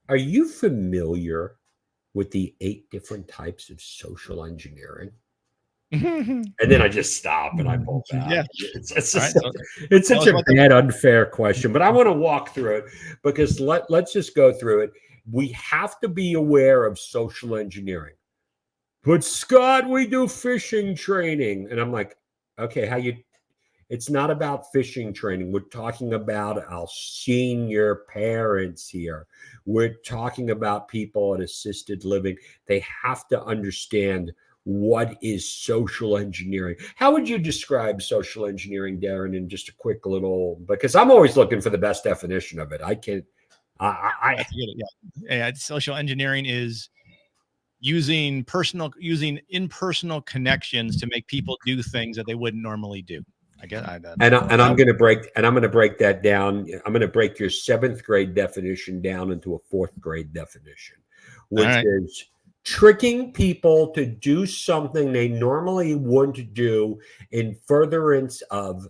Are you familiar with the 8 different types of social engineering? And then I just stop and I pull back. Yeah. It's All just right. So it's tell such us a what the bad, unfair question, but I want to walk through it because let's just go through it. We have to be aware of social engineering. But Scott, we do phishing training. And I'm like, okay, how you it's not about phishing training. We're talking about our senior parents here. We're talking about people at assisted living. They have to understand what is social engineering. How would you describe social engineering, Darren, in just a quick little, because I'm always looking for the best definition of it. I can't, I That's good. Yeah. Social engineering is using impersonal connections to make people do things that they wouldn't normally do. I guess and I'm going to break that down. I'm going to break your 7th grade definition down into a 4th grade definition, which is tricking people to do something they normally wouldn't do in furtherance of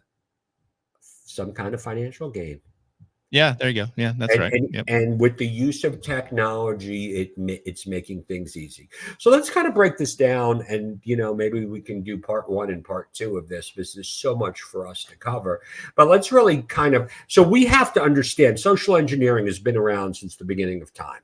some kind of financial gain. Yeah, there you go. Yeah, that's right. And with the use of technology, it's making things easy. So let's kind of break this down, and maybe we can do part 1 and part 2 of this because there's so much for us to cover. But let's really so we have to understand social engineering has been around since the beginning of time.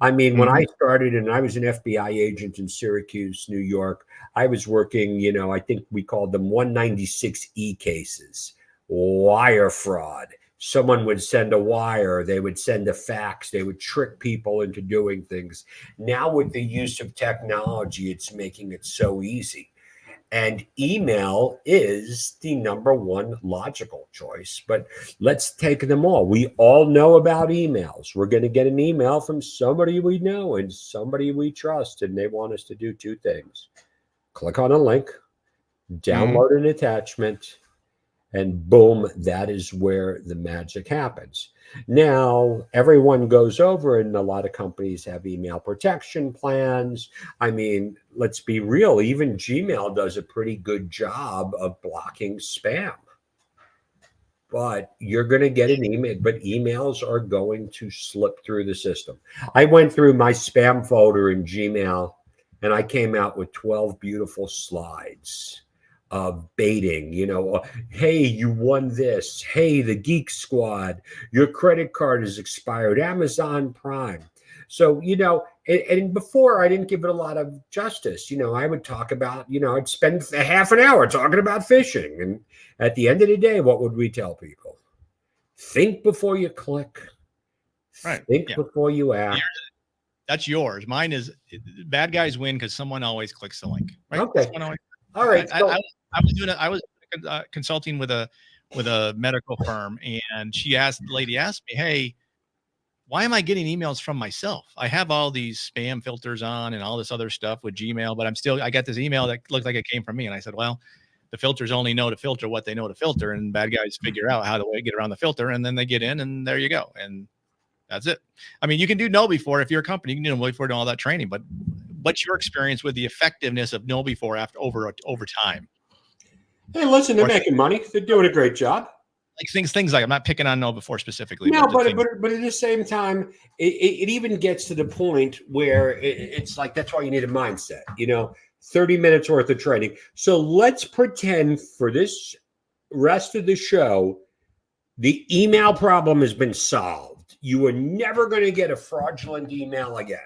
I mean, when I started and I was an FBI agent in Syracuse, New York, I was working, I think we called them 196E cases, wire fraud. Someone would send a wire, they would send a fax, they would trick people into doing things. Now with the use of technology, it's making it so easy. And email is the number 1 logical choice, but let's take them all. We all know about emails. We're going to get an email from somebody we know and somebody we trust, and they want us to do 2 things. Click on a link, download an attachment, and boom, that is where the magic happens. Now, everyone goes over, and a lot of companies have email protection plans. I mean, let's be real, even Gmail does a pretty good job of blocking spam. But you're going to get an email, but emails are going to slip through the system. I went through my spam folder in Gmail, and I came out with 12 beautiful slides of baiting, hey, you won this. Hey, the Geek Squad, your credit card is expired, Amazon Prime. So, and before I didn't give it a lot of justice. I would talk about, I'd spend a half an hour talking about phishing. And at the end of the day, what would we tell people? Think before you click. Right. Think before you act. That's yours. Mine is bad guys win because someone always clicks the link. Right. Okay. All right. I was consulting with a medical firm, and the lady asked me, hey, why am I getting emails from myself? I have all these spam filters on and all this other stuff with Gmail, but I got this email that looked like it came from me. And I said, well, the filters only know to filter what they know to filter, and bad guys figure out how to get around the filter, and then they get in, and there you go. And that's it. I mean, you can do know before if you're a company, you can do know before doing all that training, but what's your experience with the effectiveness of know before over time? Hey, listen, they're making money. They're doing a great job. Like things like, I'm not picking on know before specifically. No, but at the same time, it even gets to the point where it's like, that's why you need a mindset, 30 minutes worth of training. So let's pretend for this rest of the show, the email problem has been solved. You are never going to get a fraudulent email again.